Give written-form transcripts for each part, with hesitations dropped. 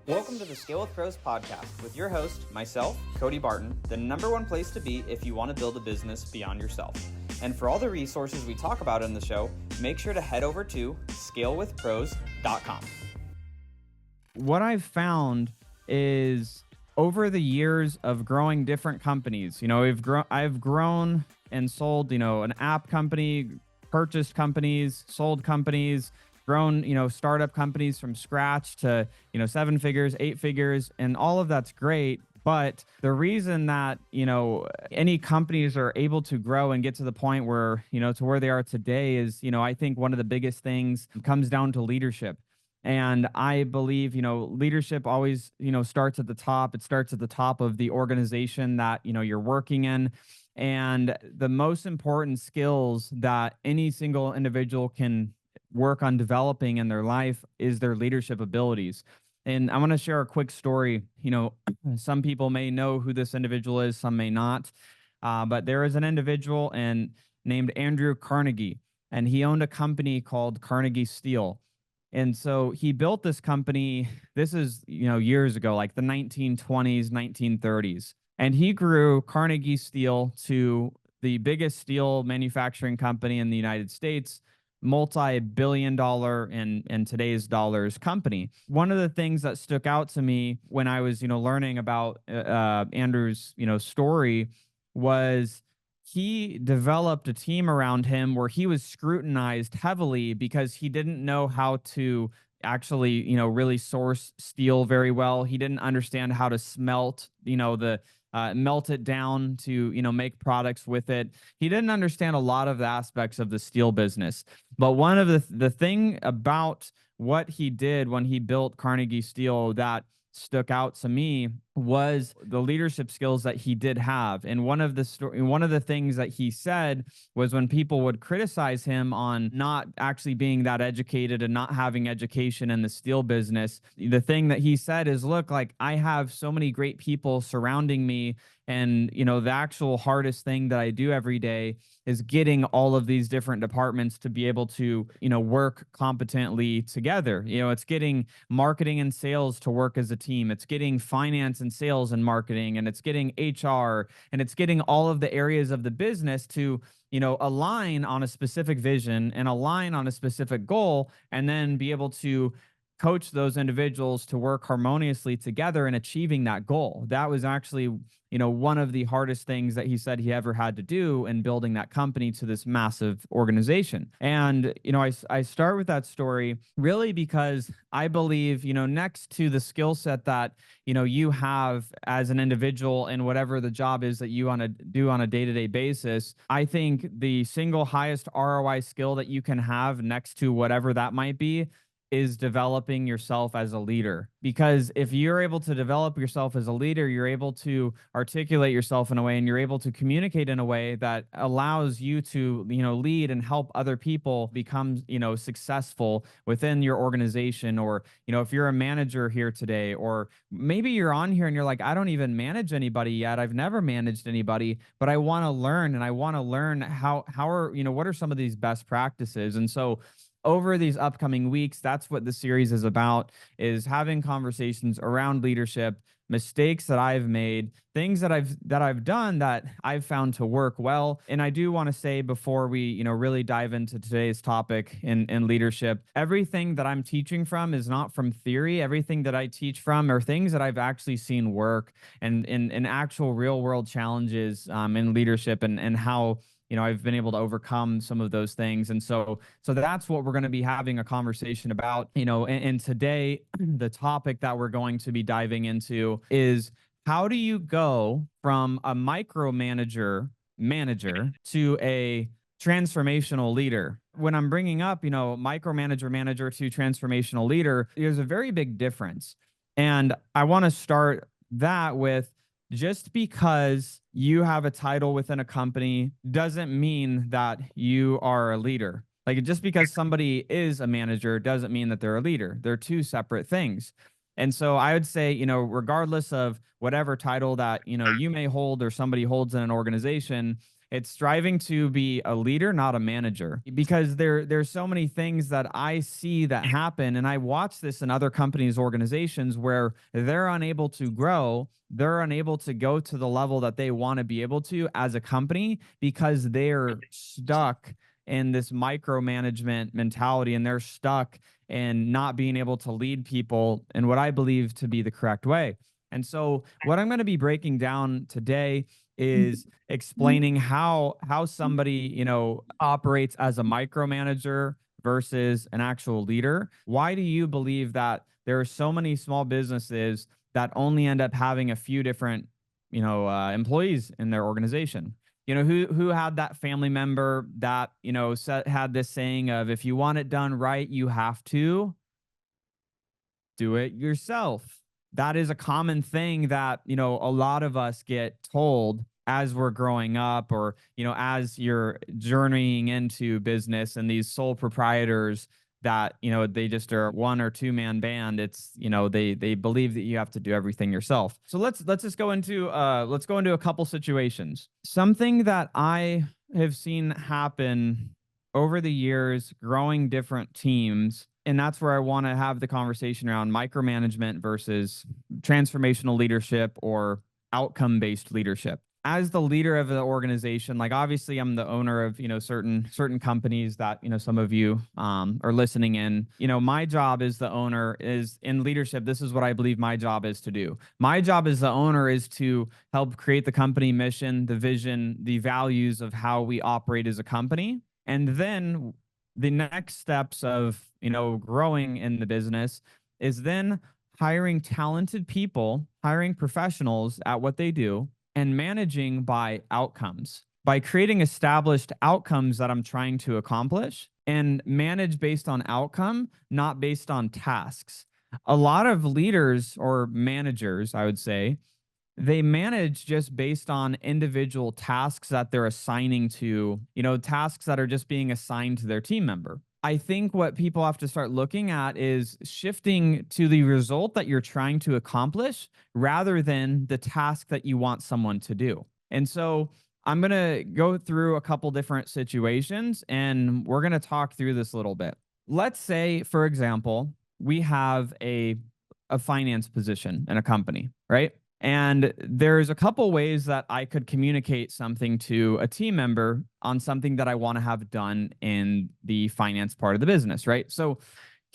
Welcome to the Scale with Pros podcast with your host, myself, Cody Barton, the #1 place to be if you want to build a business beyond yourself. And for all the resources we talk about in the show, make sure to head over to scalewithpros.com. What I've found is over the years of growing different companies, I've grown and sold, an app company, purchased companies, sold companies, grown, startup companies from scratch to, 7 figures, 8 figures, and all of that's great. But the reason that, any companies are able to grow and get to the point where, to where they are today is, I think one of the biggest things comes down to leadership. And I believe, leadership always, starts at the top. It starts at the top of the organization that, you're working in. And the most important skills that any single individual can work on developing in their life is their leadership abilities. And I want to share a quick story. Some people may know who this individual is, some may not. But there is an individual named Andrew Carnegie, and he owned a company called Carnegie Steel. And so he built this company. This is, years ago, like the 1920s, 1930s. And he grew Carnegie Steel to the biggest steel manufacturing company in the United States, multi-billion-dollar in today's dollars company. One of the things that stuck out to me when I was, learning about Andrew's, story was he developed a team around him where he was scrutinized heavily because he didn't know how to actually, really source steel very well. He didn't understand how to smelt, melt it down to, make products with it. He didn't understand a lot of the aspects of the steel business. But one of the thing about what he did when he built Carnegie Steel that stuck out to me was the leadership skills that he did have. And one of the things that he said was when people would criticize him on not actually being that educated and not having education in the steel business, the thing that he said is, look, like I have so many great people surrounding me, and the actual hardest thing that I do every day is getting all of these different departments to be able to, work competently together. It's getting marketing and sales to work as a team. It's getting finance and sales and marketing, and it's getting HR, and it's getting all of the areas of the business to, align on a specific vision and align on a specific goal, and then be able to coach those individuals to work harmoniously together in achieving that goal. That was actually, one of the hardest things that he said he ever had to do in building that company to this massive organization. And, I start with that story really because I believe, next to the skill set that, you have as an individual and whatever the job is that you want to do on a day-to-day basis, I think the single highest ROI skill that you can have next to whatever that might be is developing yourself as a leader. Because if you're able to develop yourself as a leader, you're able to articulate yourself in a way, and you're able to communicate in a way that allows you to, lead and help other people become, successful within your organization. Or, if you're a manager here today, or maybe you're on here and you're like, I don't even manage anybody yet. I've never managed anybody, but I want to learn, and I want to learn how are, what are some of these best practices? And so over these upcoming weeks, that's what the series is about, is having conversations around leadership, mistakes that I've made, things that I've done that I've found to work well. And I do want to say before we, really dive into today's topic in leadership, everything that I'm teaching from is not from theory. Everything that I teach from are things that I've actually seen work, and in actual real world challenges in leadership, and how I've been able to overcome some of those things. And so that's what we're going to be having a conversation about, and today, the topic that we're going to be diving into is, how do you go from a micromanager to a transformational leader? When I'm bringing up, manager to transformational leader, there's a very big difference. And I want to start that with, just because you have a title within a company doesn't mean that you are a leader. Like, just because somebody is a manager doesn't mean that they're a leader. They're two separate things. And so I would say, regardless of whatever title that, you may hold or somebody holds in an organization, It's striving to be a leader, not a manager, because there's so many things that I see that happen. And I watch this in other companies, organizations where they're unable to grow. They're unable to go to the level that they want to be able to as a company because they're stuck in this micromanagement mentality, and they're stuck in not being able to lead people in what I believe to be the correct way. And so what I'm going to be breaking down today is explaining how somebody, operates as a micromanager versus an actual leader. Why do you believe that there are so many small businesses that only end up having a few different, employees in their organization? Who had that family member that, had this saying of, if you want it done right, you have to do it yourself. That is a common thing that, a lot of us get told as we're growing up, or, as you're journeying into business, and these sole proprietors that, they just are one or two man band. It's, they believe that you have to do everything yourself. So let's just go into a couple situations. Something that I have seen happen over the years, growing different teams. And that's where I want to have the conversation around micromanagement versus transformational leadership or outcome-based leadership. As the leader of the organization, like obviously I'm the owner of, certain companies that, some of you are listening in. My job as the owner is in leadership. This is what I believe my job is to do. My job as the owner is to help create the company mission, the vision, the values of how we operate as a company. And then the next steps of, growing in the business is then hiring talented people, hiring professionals at what they do, and managing by outcomes, by creating established outcomes that I'm trying to accomplish, and manage based on outcome, not based on tasks. A lot of leaders or managers, I would say, they manage just based on individual tasks that they're assigning to, tasks that are just being assigned to their team member. I think what people have to start looking at is shifting to the result that you're trying to accomplish rather than the task that you want someone to do. And so I'm going to go through a couple different situations, and we're going to talk through this a little bit. Let's say, for example, we have a finance position in a company, right? And there's a couple ways that I could communicate something to a team member on something that I want to have done in the finance part of the business, right? So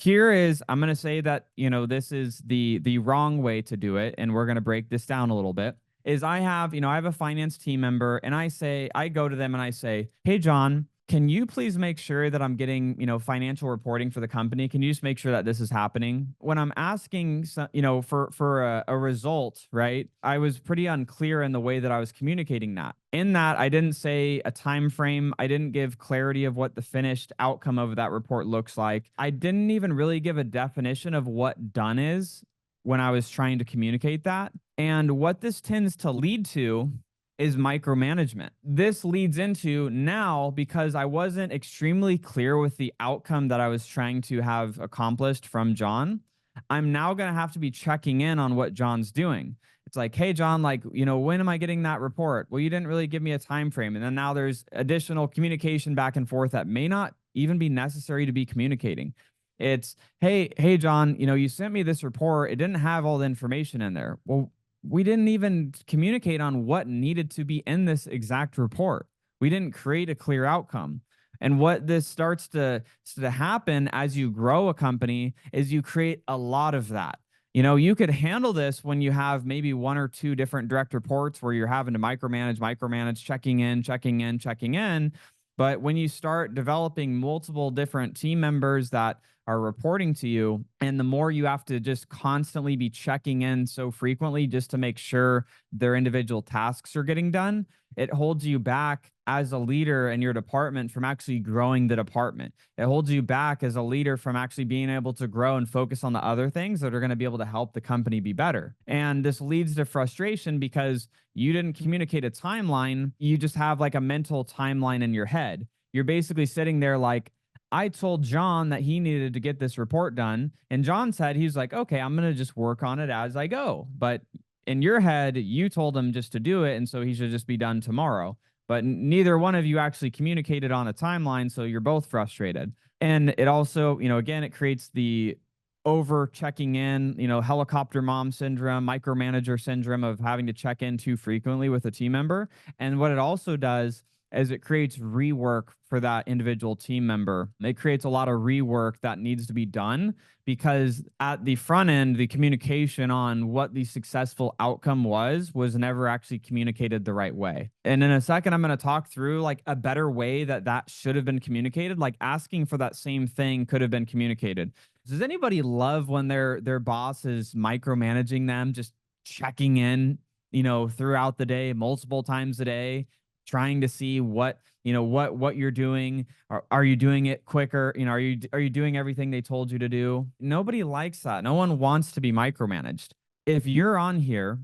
I'm going to say that, this is the wrong way to do it. And we're going to break this down a little bit. Is I have a finance team member, and I go to them and I say, hey, John, can you please make sure that I'm getting, financial reporting for the company? Can you just make sure that this is happening? When I'm asking, for a result, right? I was pretty unclear in the way that I was communicating that. In that, I didn't say a time frame. I didn't give clarity of what the finished outcome of that report looks like. I didn't even really give a definition of what done is when I was trying to communicate that. And what this tends to lead to is micromanagement. This leads into now, because I wasn't extremely clear with the outcome that I was trying to have accomplished from John, I'm now going to have to be checking in on what John's doing. It's like, hey, John, when am I getting that report? Well, you didn't really give me a time frame. And then now there's additional communication back and forth that may not even be necessary to be communicating. It's, hey, John, you sent me this report. It didn't have all the information in there. Well, we didn't even communicate on what needed to be in this exact report. We didn't create a clear outcome. And what this starts to happen as you grow a company is you create a lot of that. You could handle this when you have maybe one or two different direct reports where you're having to micromanage, checking in. But when you start developing multiple different team members that are reporting to you, and the more you have to just constantly be checking in so frequently just to make sure their individual tasks are getting done, it holds you back as a leader in your department from actually growing the department. It holds you back as a leader from actually being able to grow and focus on the other things that are going to be able to help the company be better. And this leads to frustration because you didn't communicate a timeline. You just have like a mental timeline in your head. You're basically sitting there like, I told John that he needed to get this report done. And John said, he's like, okay, I'm going to just work on it as I go. But in your head, you told him just to do it. And so he should just be done tomorrow. but neither one of you actually communicated on a timeline, so you're both frustrated. And it also, again, it creates the over checking in, helicopter mom syndrome, micromanager syndrome of having to check in too frequently with a team member. And what it also does is it creates rework for that individual team member. It creates a lot of rework that needs to be done because at the front end, the communication on what the successful outcome was never actually communicated the right way. And in a second, I'm going to talk through like a better way that should have been communicated, like asking for that same thing could have been communicated. Does anybody love when their boss is micromanaging them, just checking in, throughout the day, multiple times a day, trying to see what you're doing? Are you doing it quicker? Are you doing everything they told you to do? Nobody likes that. No one wants to be micromanaged. If you're on here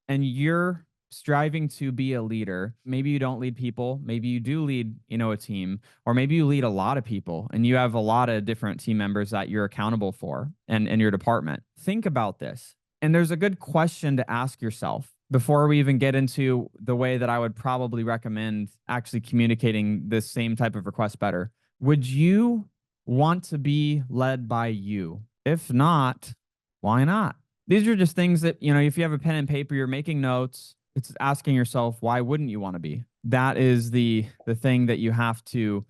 and you're striving to be a leader, maybe you don't lead people, maybe you do lead, a team, or maybe you lead a lot of people and you have a lot of different team members that you're accountable for and in your department. Think about this. And there's a good question to ask yourself before we even get into the way that I would probably recommend actually communicating this same type of request better. Would you want to be led by you? If not, why not? These are just things that, if you have a pen and paper, you're making notes, it's asking yourself, why wouldn't you want to be? That is the thing that you have to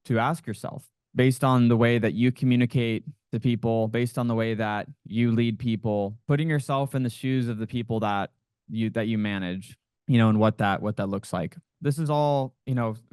ask yourself based on the way that you communicate to people, based on the way that you lead people, putting yourself in the shoes of the people that you manage, and what that looks like. This is all,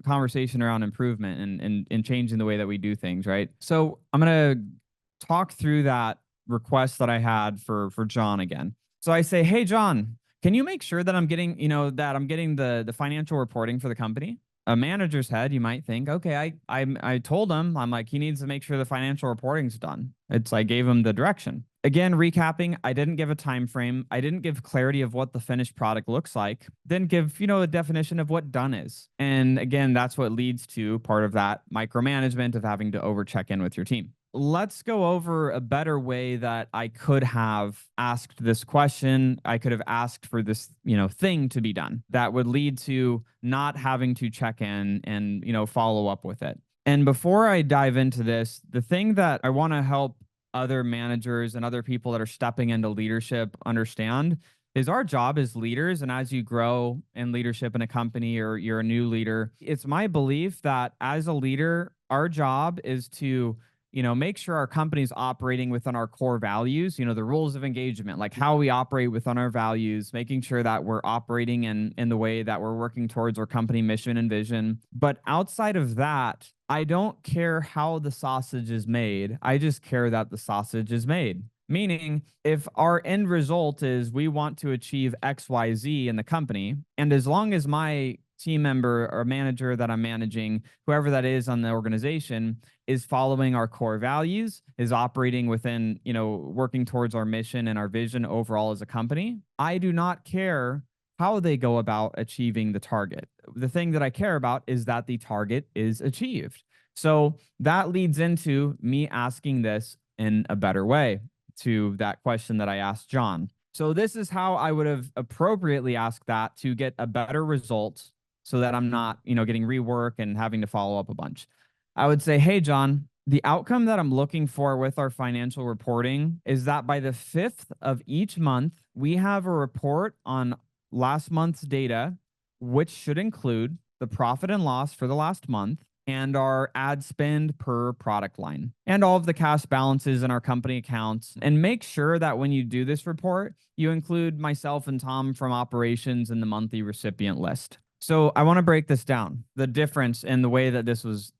conversation around improvement and changing the way that we do things, right? So I'm going to talk through that request that I had for John again. So I say, hey, John, can you make sure that I'm getting, the financial reporting for the company? A manager's head, you might think, okay, I told him, I'm like, he needs to make sure the financial reporting's done. I gave him the direction. Again, recapping, I didn't give a time frame. I didn't give clarity of what the finished product looks like. Didn't give, a definition of what done is. And again, that's what leads to part of that micromanagement of having to over check in with your team. Let's go over a better way that I could have asked this question. I could have asked for this, thing to be done that would lead to not having to check in and, follow up with it. And before I dive into this, the thing that I want to help other managers and other people that are stepping into leadership understand is our job as leaders. And as you grow in leadership in a company or you're a new leader, it's my belief that as a leader, our job is to make sure our company's operating within our core values, the rules of engagement, like how we operate within our values, making sure that we're operating in the way that we're working towards our company mission and vision. But outside of that, I don't care how the sausage is made. I just care that the sausage is made. Meaning, if our end result is we want to achieve XYZ in the company, and as long as my team member or manager that I'm managing, whoever that is on the organization, is following our core values, is operating within, working towards our mission and our vision overall as a company, I do not care how they go about achieving the target. The thing that I care about is that the target is achieved. So that leads into me asking this in a better way to that question that I asked John. So this is how I would have appropriately asked that to get a better result so that I'm not, getting rework and having to follow up a bunch. I would say, hey, John, the outcome that I'm looking for with our financial reporting is that by the 5th of each month, we have a report on last month's data, which should include the profit and loss for the last month and our ad spend per product line and all of the cash balances in our company accounts. And make sure that when you do this report, you include myself and Tom from operations in the monthly recipient list. So I want to break this down, the difference in the way that this was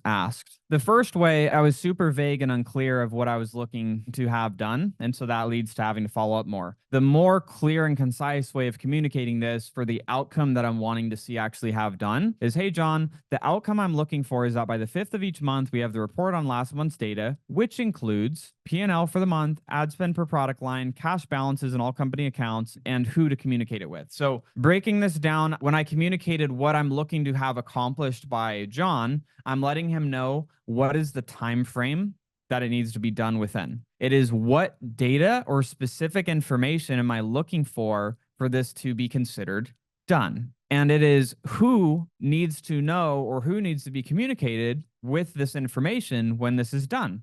asked. The first way, I was super vague and unclear of what I was looking to have done. And so that leads to having to follow up more. The more clear and concise way of communicating this for the outcome that I'm wanting to see actually have done is, hey, John, the outcome I'm looking for is that by the 5th of each month, we have the report on last month's data, which includes P&L for the month, ad spend per product line, cash balances in all company accounts, and who to communicate it with. So breaking this down, when I communicated what I'm looking to have accomplished by John, I'm letting him know what is the time frame that it needs to be done within. It is what data or specific information am I looking for this to be considered done. And it is who needs to know or who needs to be communicated with this information when this is done.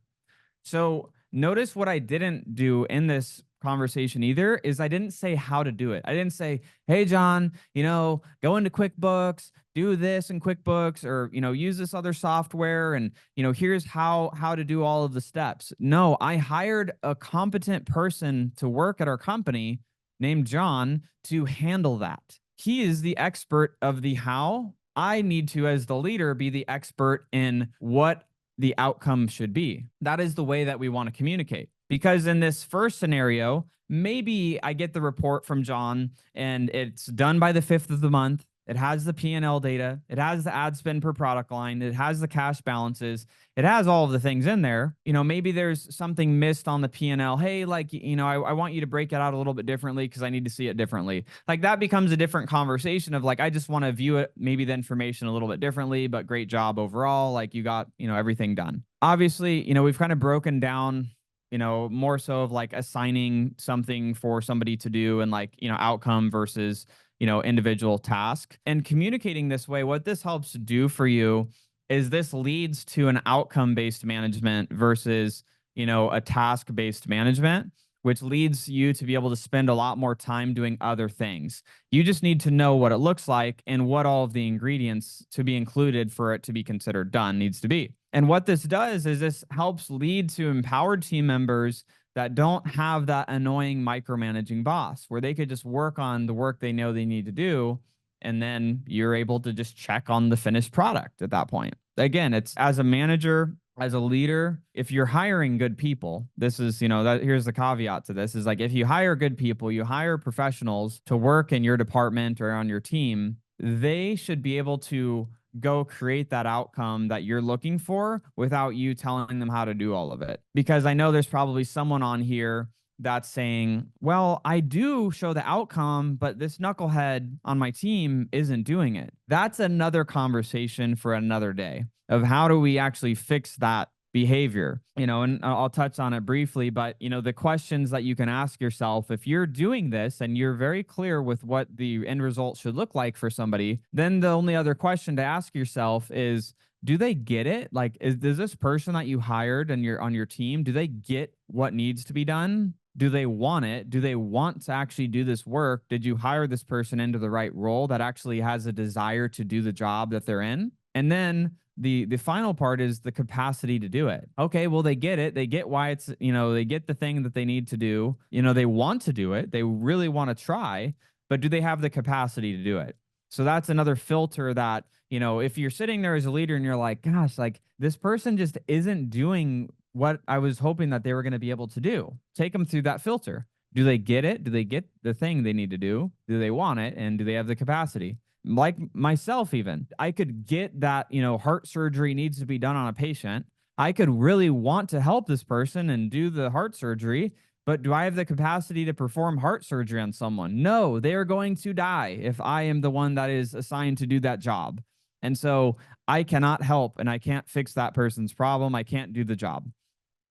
So notice what I didn't do in this conversation either is I didn't say how to do it. I didn't say, hey, John, go into QuickBooks, do this in QuickBooks, or, use this other software. And, here's how to do all of the steps. No, I hired a competent person to work at our company named John to handle that. He is the expert of the how. I need to, as the leader, be the expert in what the outcome should be. That is the way that we want to communicate. Because in this first scenario, maybe I get the report from John and it's done by the 5th of the month. It has the P&L data. It has the ad spend per product line. It has the cash balances. It has all of the things in there. Maybe there's something missed on the P&L. Hey, I want you to break it out a little bit differently because I need to see it differently. Like that becomes a different conversation of I just want to view it, maybe the information a little bit differently, but great job overall. Like you got, everything done. Obviously, we've kind of broken down more so of assigning something for somebody to do and outcome versus, individual task. And communicating this way, what this helps do for you is this leads to an outcome-based management versus, a task-based management, which leads you to be able to spend a lot more time doing other things. You just need to know what it looks like and what all of the ingredients to be included for it to be considered done needs to be. And what this does is this helps lead to empowered team members that don't have that annoying micromanaging boss where they could just work on the work they know they need to do. And then you're able to just check on the finished product at that point. Again, it's as a manager, as a leader, if you're hiring good people, this is, here's the caveat to this is if you hire good people, you hire professionals to work in your department or on your team, they should be able to go create that outcome that you're looking for without you telling them how to do all of it. Because I know there's probably someone on here that's saying, well, I do show the outcome, but this knucklehead on my team isn't doing it. That's another conversation for another day of how do we actually fix that behavior, and I'll touch on it briefly, but the questions that you can ask yourself, if you're doing this and you're very clear with what the end result should look like for somebody, then the only other question to ask yourself is, do they get it? Does this person that you hired and you're on your team, do they get what needs to be done? Do they want it? Do they want to actually do this work? Did you hire this person into the right role that actually has a desire to do the job that they're in? And then the final part is the capacity to do it. Okay, well, they get it. They get why it's, they get the thing that they need to do. They want to do it. They really want to try, but do they have the capacity to do it? So that's another filter that, if you're sitting there as a leader and you're like, gosh, this person just isn't doing what I was hoping that they were going to be able to do. Take them through that filter. Do they get it? Do they get the thing they need to do? Do they want it? And do they have the capacity? Like myself, even, I could get that, heart surgery needs to be done on a patient. I could really want to help this person and do the heart surgery, but do I have the capacity to perform heart surgery on someone? No, they are going to die if I am the one that is assigned to do that job. And so I cannot help and I can't fix that person's problem. I can't do the job.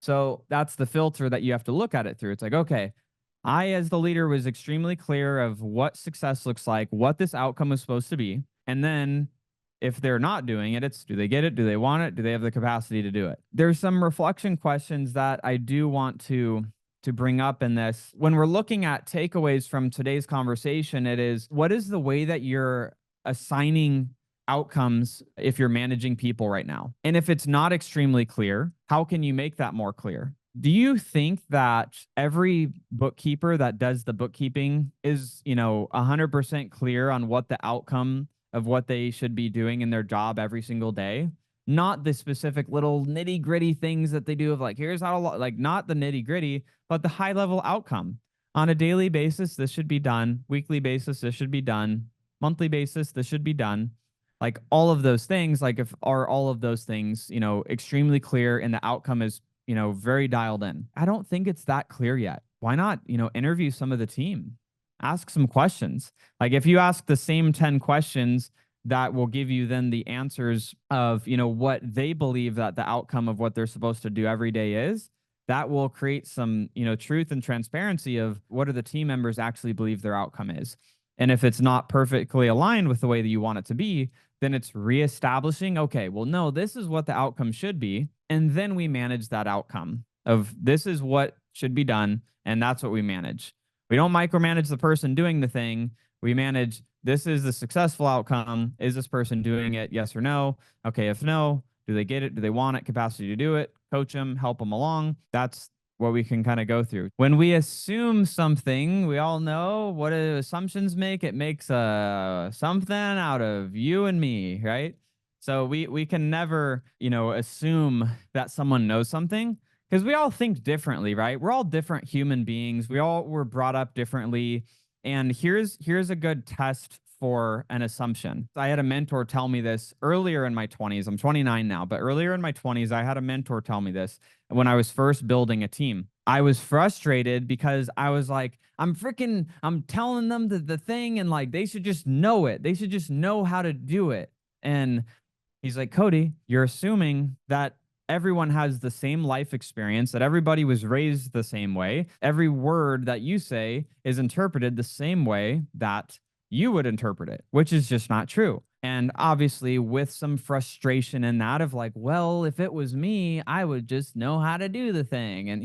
So that's the filter that you have to look at it through. It's okay, I, as the leader, was extremely clear of what success looks like, what this outcome is supposed to be. And then if they're not doing it, it's do they get it? Do they want it? Do they have the capacity to do it? There's some reflection questions that I do want to bring up in this. When we're looking at takeaways from today's conversation, it is, what is the way that you're assigning outcomes if you're managing people right now? And if it's not extremely clear, how can you make that more clear? Do you think that every bookkeeper that does the bookkeeping is, 100% clear on what the outcome of what they should be doing in their job every single day? Not the specific little nitty gritty things that they do of here's how, not the nitty gritty, but the high level outcome. On a daily basis, this should be done. Weekly basis, this should be done. Monthly basis, this should be done. All of those things, if are all of those things, extremely clear and the outcome is very dialed in. I don't think it's that clear yet. Why not, interview some of the team? Ask some questions. If you ask the same 10 questions, that will give you then the answers of, what they believe that the outcome of what they're supposed to do every day is. That will create some, truth and transparency of what do the team members actually believe their outcome is. And if it's not perfectly aligned with the way that you want it to be, then it's reestablishing, okay, well, no, this is what the outcome should be. And then we manage that outcome of this is what should be done. And that's what we manage. We don't micromanage the person doing the thing. We manage this is the successful outcome. Is this person doing it? Yes or no? Okay, if no, do they get it? Do they want it? Capacity to do it? Coach them, help them along. That's what we can kind of go through. When we assume something, we all know what do assumptions make. It makes something out of you and me, right? So we can never, assume that someone knows something because we all think differently, right? We're all different human beings. We all were brought up differently. And here's a good test for an assumption. I had a mentor tell me this earlier in my 20s. I'm 29 now, but earlier in my 20s, I had a mentor tell me this when I was first building a team. I was frustrated because I was like, I'm telling them the thing and like they should just know it. They should just know how to do it. And he's like, Cody, you're assuming that everyone has the same life experience, that everybody was raised the same way. Every word that you say is interpreted the same way that you would interpret it, which is just not true. And obviously with some frustration in that of like, well, if it was me, I would just know how to do the thing. And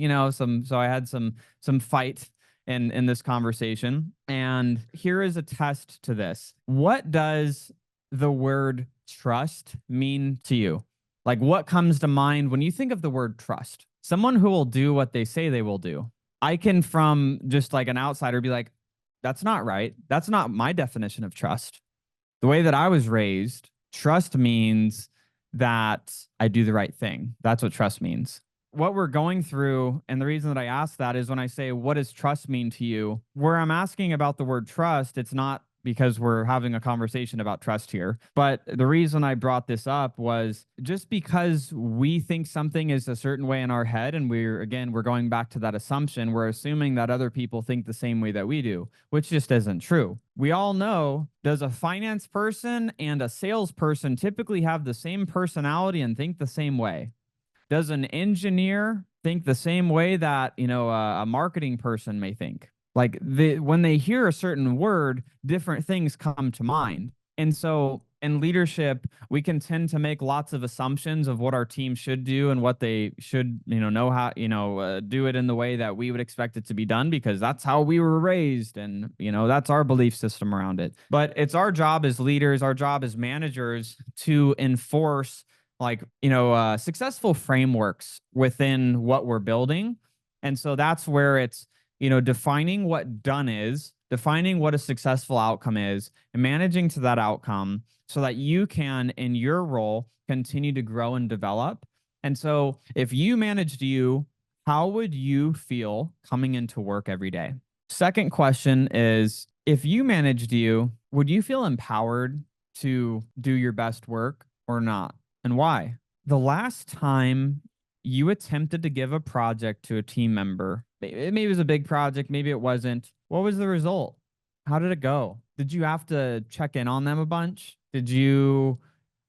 so I had some fight in this conversation. And here is a test to this. What does the word trust mean to you? Like what comes to mind when you think of the word trust? Someone who will do what they say they will do. I can, from just like an outsider, be like, that's not right. That's not my definition of trust. The way that I was raised, trust means that I do the right thing. That's what trust means. What we're going through, and the reason that I ask that is when I say, what does trust mean to you? Where I'm asking about the word trust, it's not because we're having a conversation about trust here. But the reason I brought this up was just because we think something is a certain way in our head, and we're going back to that assumption, we're assuming that other people think the same way that we do, which just isn't true. We all know, does a finance person and a salesperson typically have the same personality and think the same way? Does an engineer think the same way that, a marketing person may think? Like when they hear a certain word, different things come to mind. And so in leadership, we can tend to make lots of assumptions of what our team should do and what they should, know how, do it in the way that we would expect it to be done because that's how we were raised. And, that's our belief system around it. But it's our job as leaders, our job as managers to enforce successful frameworks within what we're building. And so that's where it's, defining what done is, defining what a successful outcome is, and managing to that outcome so that you can, in your role, continue to grow and develop. And so if you managed you, how would you feel coming into work every day? Second question is, if you managed you, would you feel empowered to do your best work or not? And why? The last time you attempted to give a project to a team member, maybe it was a big project, maybe it wasn't. What was the result? How did it go? Did you have to check in on them a bunch? Did you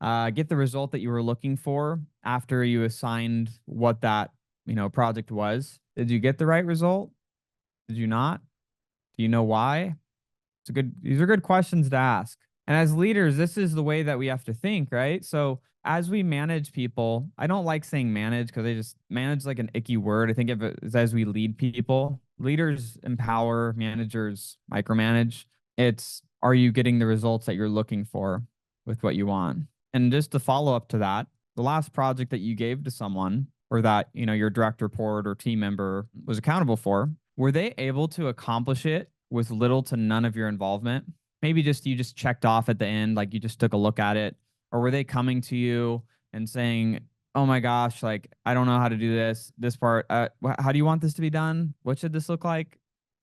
get the result that you were looking for after you assigned what that project was? Did you get the right result? Did you not? Do you know why? These are good questions to ask. And as leaders, this is the way that we have to think, right? So as we manage people, I don't like saying manage because they just manage like an icky word. I think of it as we lead people. Leaders empower, managers micromanage. It's, are you getting the results that you're looking for with what you want? And just to follow up to that, the last project that you gave to someone or that, your direct report or team member was accountable for, were they able to accomplish it with little to none of your involvement? Maybe you just checked off at the end, like you just took a look at it. Or were they coming to you and saying, oh my gosh, like, I don't know how to do this part. How do you want this to be done? What should this look like?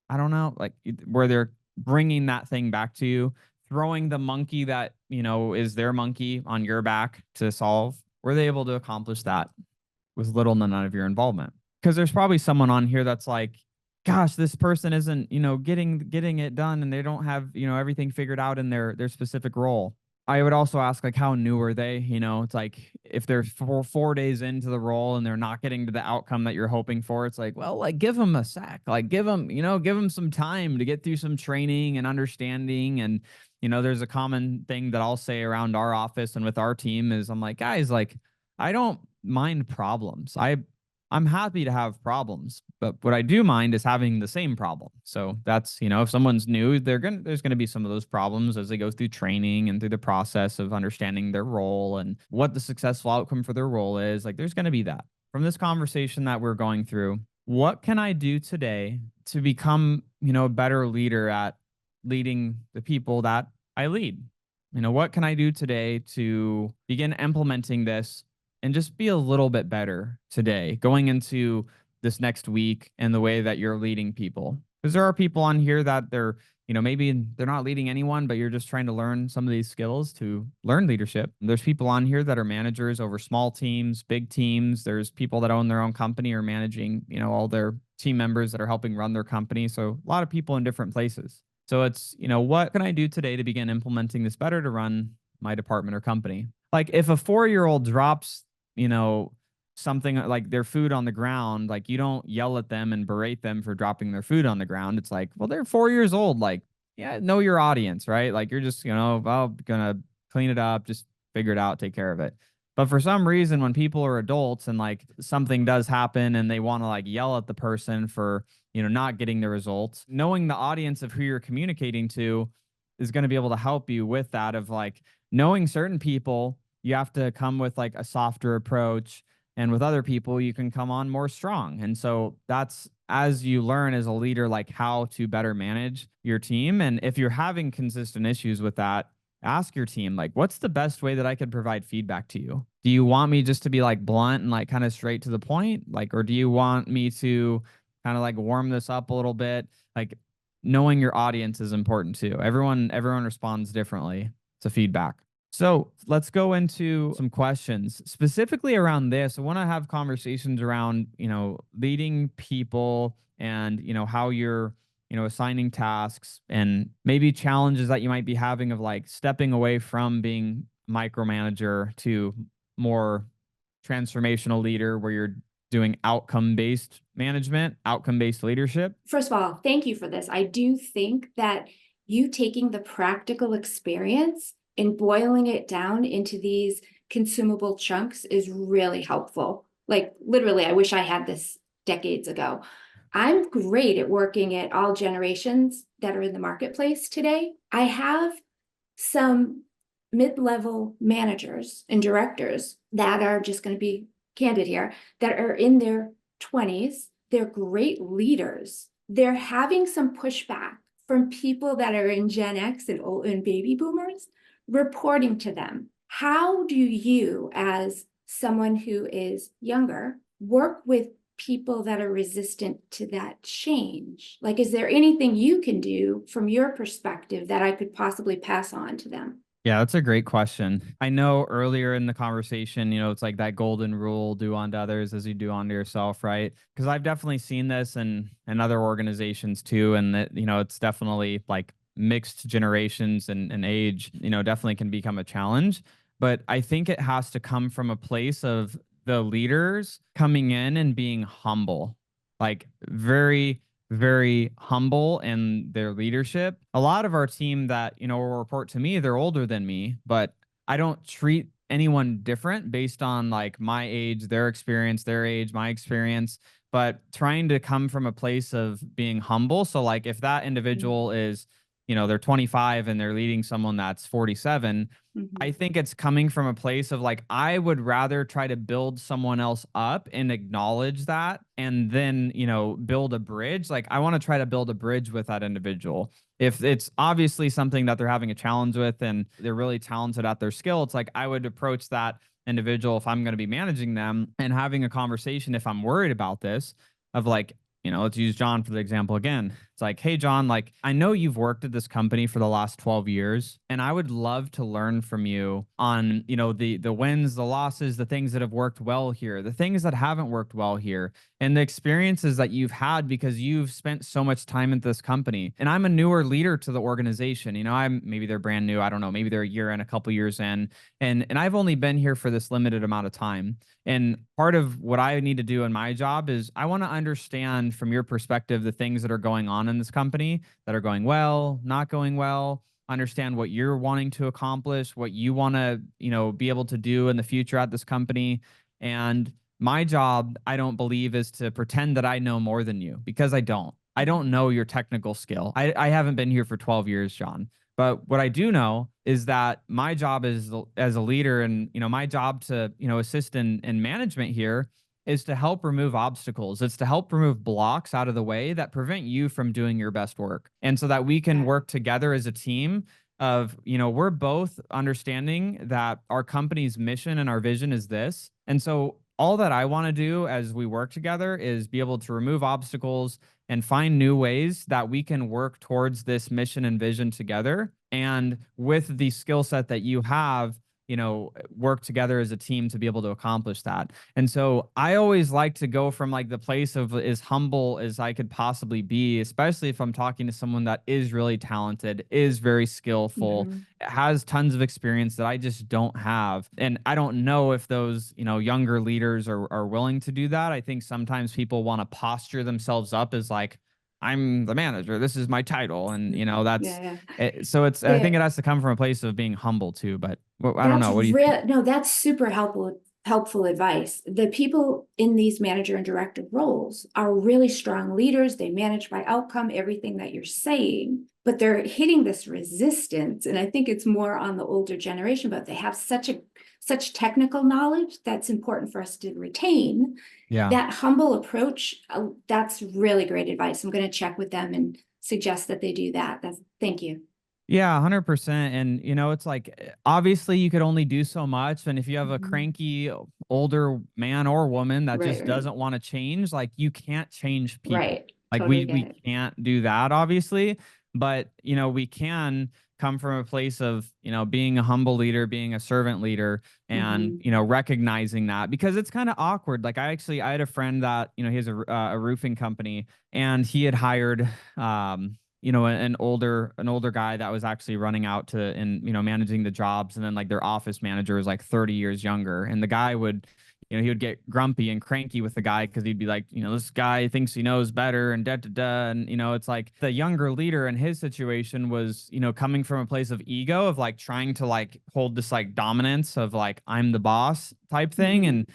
I don't know. Like where they're bringing that thing back to you, throwing the monkey that, is their monkey on your back to solve. Were they able to accomplish that with little to none of your involvement? Because there's probably someone on here that's like, gosh, this person isn't, getting it done and they don't have, everything figured out in their specific role. I would also ask like how new are they? It's like if they're 4 days into the role and they're not getting to the outcome that you're hoping for, it's like, well, like give them a sec, like give them some time to get through some training and understanding. And there's a common thing that I'll say around our office and with our team is I'm like, guys, like I don't mind problems. I'm happy to have problems, but what I do mind is having the same problem. So that's, if someone's new, there's gonna be some of those problems as they go through training and through the process of understanding their role and what the successful outcome for their role is. Like there's gonna be that. From this conversation that we're going through, what can I do today to become, a better leader at leading the people that I lead? What can I do today to begin implementing this and just be a little bit better today going into this next week and the way that you're leading people? Because there are people on here that they're, maybe they're not leading anyone, but you're just trying to learn some of these skills to learn leadership. There's people on here that are managers over small teams, big teams. There's people that own their own company or managing, all their team members that are helping run their company. So a lot of people in different places. So it's, what can I do today to begin implementing this better to run my department or company? Like if a 4-year-old drops something like their food on the ground, like you don't yell at them and berate them for dropping their food on the ground. It's like, well, they're 4 years old. Like, yeah, know your audience, right? Like you're just, well, gonna clean it up, just figure it out, take care of it. But for some reason, when people are adults and like something does happen and they want to like yell at the person for, not getting the results, knowing the audience of who you're communicating to is going to be able to help you with that of like knowing certain people you have to come with like a softer approach. And with other people, you can come on more strong. And so that's as you learn as a leader, like how to better manage your team. And if you're having consistent issues with that, ask your team, like, what's the best way that I could provide feedback to you? Do you want me just to be like blunt and like kind of straight to the point? Like, or do you want me to kind of like warm this up a little bit? Like knowing your audience is important too. Everyone responds differently to feedback. So let's go into some questions specifically around this. I want to have conversations around, leading people and, how you're, assigning tasks and maybe challenges that you might be having of like stepping away from being micromanager to more transformational leader where you're doing outcome-based management, outcome-based leadership. First of all, thank you for this. I do think that you taking the practical experience and boiling it down into these consumable chunks is really helpful. Like literally, I wish I had this decades ago. I'm great at working at all generations that are in the marketplace today. I have some mid-level managers and directors that are just going to be candid here, that are in their 20s. They're great leaders. They're having some pushback from people that are in Gen X and baby boomers reporting to them. How do you, as someone who is younger, work with people that are resistant to that change? Like, is there anything you can do from your perspective that I could possibly pass on to them? Yeah, that's a great question. I know earlier in the conversation, it's like that golden rule, do unto others as you do unto yourself, right? Because I've definitely seen this in other organizations too. And that, it's definitely like mixed generations and age, definitely can become a challenge. But I think it has to come from a place of the leaders coming in and being humble, like very very humble in their leadership. A lot of our team that, will report to me, they're older than me, but I don't treat anyone different based on like my age, their experience, their age, my experience, but trying to come from a place of being humble. So like if that individual is, they're 25 and they're leading someone that's 47, I think it's coming from a place of like, I would rather try to build someone else up and acknowledge that and then, build a bridge. Like I want to try to build a bridge with that individual. If it's obviously something that they're having a challenge with and they're really talented at their skill, it's like I would approach that individual if I'm going to be managing them and having a conversation if I'm worried about this of like, let's use John for the example again. It's like, hey, John, like, I know you've worked at this company for the last 12 years, and I would love to learn from you on, the wins, the losses, the things that have worked well here, the things that haven't worked well here, and the experiences that you've had because you've spent so much time at this company. And I'm a newer leader to the organization. Maybe they're brand new. I don't know. Maybe they're a year and a couple years in, and I've only been here for this limited amount of time. And part of what I need to do in my job is I want to understand from your perspective the things that are going on in this company that are going well, not going well, understand what you're wanting to accomplish, what you want to, be able to do in the future at this company. And my job, I don't believe, is to pretend that I know more than you, because I don't. I don't know your technical skill. I haven't been here for 12 years, John. But what I do know is that my job is as a leader, and my job to assist in management here is to help remove obstacles. It's to help remove blocks out of the way that prevent you from doing your best work, and so that we can work together as a team of, we're both understanding that our company's mission and our vision is this. And so all that I want to do as we work together is be able to remove obstacles and find new ways that we can work towards this mission and vision together. And with the skill set that you have, work together as a team to be able to accomplish that. And so I always like to go from like the place of as humble as I could possibly be, especially if I'm talking to someone that is really talented, is very skillful, has tons of experience that I just don't have. And I don't know if those, younger leaders are willing to do that. I think sometimes people want to posture themselves up as like, I'm the manager, this is my title. And, that's so it's, I think it has to come from a place of being humble too. But I don't know. What do you think? No, that's super helpful advice. The people in these manager and director roles are really strong leaders. They manage by outcome, everything that you're saying, but they're hitting this resistance. And I think it's more on the older generation, but they have such technical knowledge that's important for us to retain. Yeah. That humble approach, that's really great advice. I'm going to check with them and suggest that they do that. Thank you. Yeah, 100%. And, it's like, obviously you could only do so much. And if you have a cranky older man or woman that just doesn't want to change, like, you can't change people. Right. Like Totally we can't do that, obviously. But, we can come from a place of, being a humble leader, being a servant leader, and, recognizing that, because it's kind of awkward. Like I had a friend that, he has a roofing company, and he had hired, an older guy that was actually running out to and, managing the jobs. And then like their office manager was like 30 years younger. And the guy would, he would get grumpy and cranky with the guy because he'd be like, this guy thinks he knows better and da da da. And, it's like the younger leader in his situation was, coming from a place of ego, of like trying to like hold this like dominance of like, I'm the boss type thing. And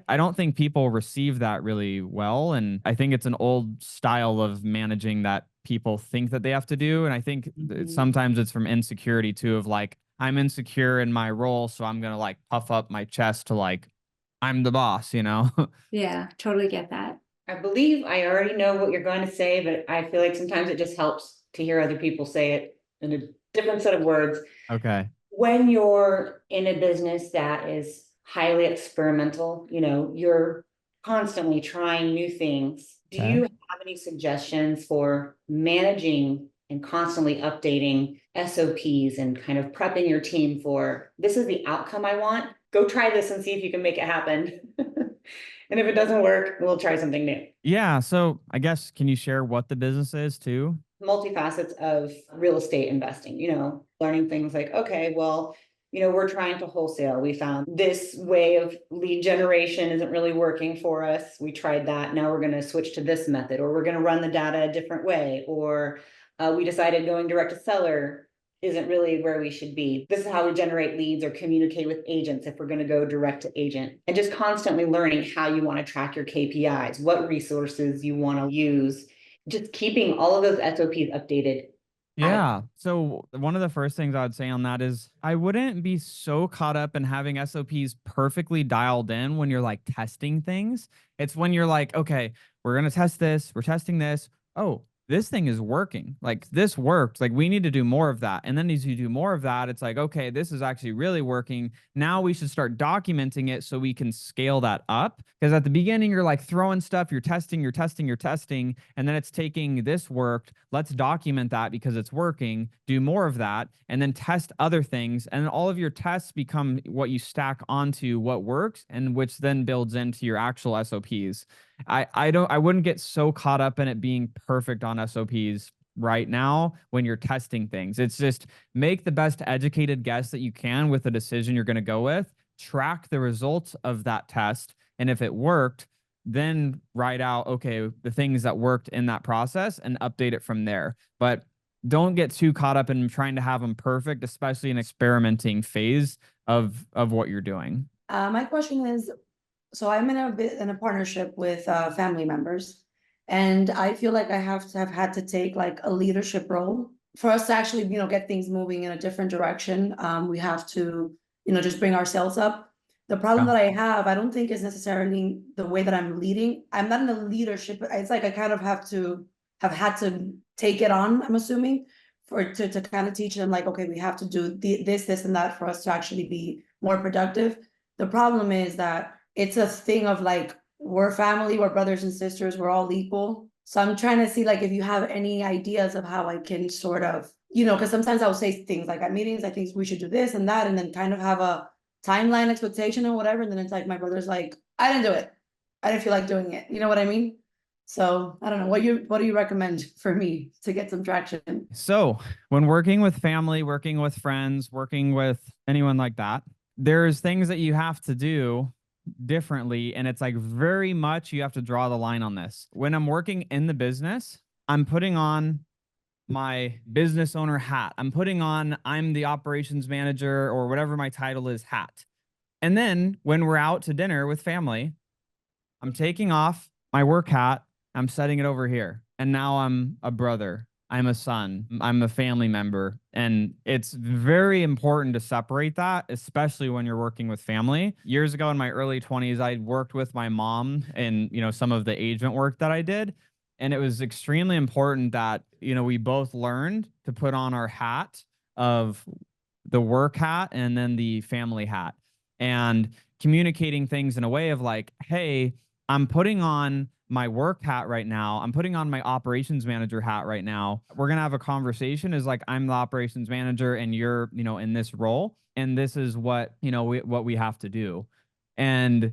I don't think people receive that really well. And I think it's an old style of managing that people think that they have to do. And I think sometimes it's from insecurity too, of like, I'm insecure in my role, so I'm going to like puff up my chest to like, I'm the boss, Yeah, totally get that. I believe I already know what you're going to say, but I feel like sometimes it just helps to hear other people say it in a different set of words. Okay. When you're in a business that is highly experimental, you're constantly trying new things. Do you have any suggestions for managing and constantly updating SOPs and kind of prepping your team for, this is the outcome I want? Go try this and see if you can make it happen. And if it doesn't work, we'll try something new. Yeah. So I guess, can you share what the business is too? Multifacets of real estate investing, learning things like, okay, well, we're trying to wholesale. We found this way of lead generation isn't really working for us. We tried that. Now we're going to switch to this method, or we're going to run the data a different way, or we decided going direct to seller isn't really where we should be. This is how we generate leads or communicate with agents if we're going to go direct to agent. And just constantly learning how you want to track your KPIs, what resources you want to use, just keeping all of those SOPs updated. Yeah. So one of the first things I would say on that is I wouldn't be so caught up in having SOPs perfectly dialed in when you're like testing things. It's when you're like, okay, we're going to test this. We're testing this. Oh, this thing is working. Like this worked. Like we need to do more of that. And then as you do more of that, it's like, okay, this is actually really working. Now we should start documenting it so we can scale that up. Because at the beginning, you're like throwing stuff, you're testing. And then it's taking this worked. Let's document that because it's working. Do more of that. And then test other things. And then all of your tests become what you stack onto what works and which then builds into your actual SOPs. I wouldn't get so caught up in it being perfect on SOPs right now when you're testing things. It's just make the best educated guess that you can with the decision you're going to go with, track the results of that test. And if it worked, then write out, okay, the things that worked in that process and update it from there. But don't get too caught up in trying to have them perfect, especially in experimenting phase of what you're doing. My question is, so I'm in a partnership with family members, and I feel like I have had to take like a leadership role for us to actually, get things moving in a different direction. We have to, just bring ourselves up. The problem that I have, I don't think is necessarily the way that I'm leading. I'm not in a leadership. It's like I kind of have had to take it on, I'm assuming, to kind of teach them like, okay, we have to do this, and that for us to actually be more productive. The problem is that it's a thing of like, we're family, we're brothers and sisters, we're all equal. So I'm trying to see like if you have any ideas of how I can sort of, because sometimes I'll say things like at meetings, I think we should do this and that, and then kind of have a timeline expectation and whatever. And then it's like my brother's like, I didn't do it. I didn't feel like doing it. You know what I mean? So I don't know, what do you recommend for me to get some traction? So when working with family, working with friends, working with anyone like that, there's things that you have to do differently. And it's like very much you have to draw the line on this. When I'm working in the business, I'm putting on my business owner hat. I'm the operations manager or whatever my title is hat. And then when we're out to dinner with family, I'm taking off my work hat. I'm setting it over here. And now I'm a brother. I'm a son. I'm a family member. And it's very important to separate that, especially when you're working with family. Years ago in my early 20s, I worked with my mom in, some of the agent work that I did. And it was extremely important that, we both learned to put on our hat of the work hat and then the family hat, and communicating things in a way of like, hey, I'm putting on my work hat right now. I'm putting on my operations manager hat right now. We're going to have a conversation is like, I'm the operations manager and you're, in this role. And this is what, what we have to do. And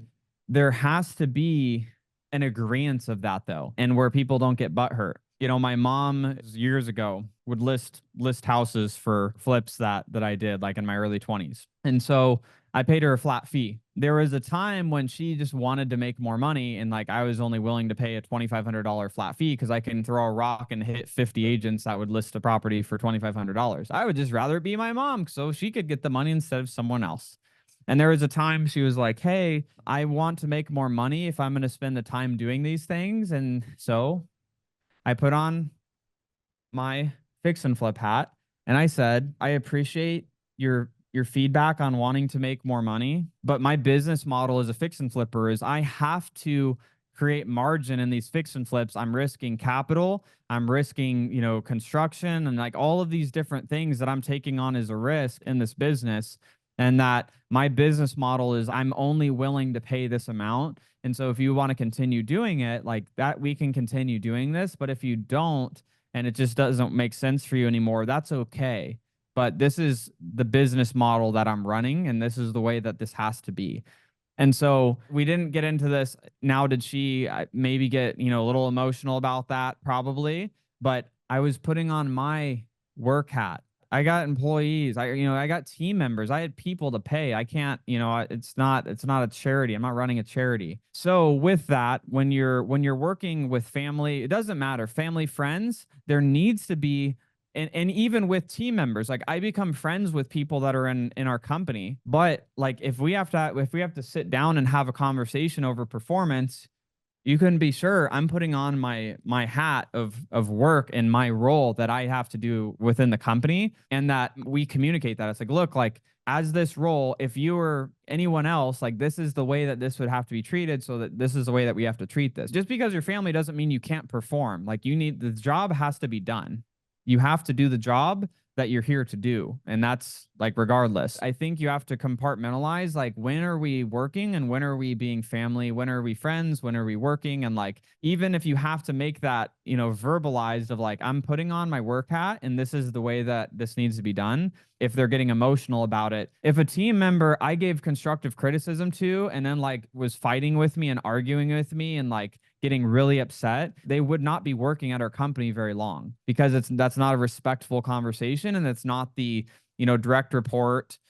there has to be an agreement of that though. And where people don't get butthurt. My mom years ago would list houses for flips that I did like in my early 20s. And so I paid her a flat fee. There was a time when she just wanted to make more money, and like I was only willing to pay a $2,500 flat fee because I can throw a rock and hit 50 agents that would list a property for $2,500. I would just rather be my mom so she could get the money instead of someone else. And there was a time she was like, hey, I want to make more money if I'm going to spend the time doing these things. And so I put on my fix and flip hat and I said, I appreciate your feedback on wanting to make more money, but my business model as a fix and flipper is I have to create margin in these fix and flips. I'm risking capital, I'm risking, construction and like all of these different things that I'm taking on as a risk in this business. And that my business model is I'm only willing to pay this amount. And so if you want to continue doing it like that, we can continue doing this. But if you don't, and it just doesn't make sense for you anymore, that's okay. But this is the business model that I'm running, and this is the way that this has to be. And so we didn't get into this. Now, did she maybe get, a little emotional about that? Probably. But I was putting on my work hat. I got employees. I got team members. I had people to pay. I can't, it's not a charity. I'm not running a charity. So with that, when you're working with family, it doesn't matter. Family, friends, there needs to be. And even with team members, like I become friends with people that are in our company. But like if we have to sit down and have a conversation over performance, you can be sure I'm putting on my hat of work and my role that I have to do within the company, and that we communicate that. It's like, look, like as this role, if you were anyone else, like this is the way that this would have to be treated, so that this is the way that we have to treat this. Just because you're family doesn't mean you can't perform. Like the job has to be done. You have to do the job that you're here to do. And that's like, regardless, I think you have to compartmentalize, like, when are we working and when are we being family? When are we friends? When are we working? And like, even if you have to make that, verbalized of like, I'm putting on my work hat and this is the way that this needs to be done. If they're getting emotional about it, if a team member I gave constructive criticism to, and then like was fighting with me and arguing with me and like getting really upset, they would not be working at our company very long, because that's not a respectful conversation, and it's not the direct report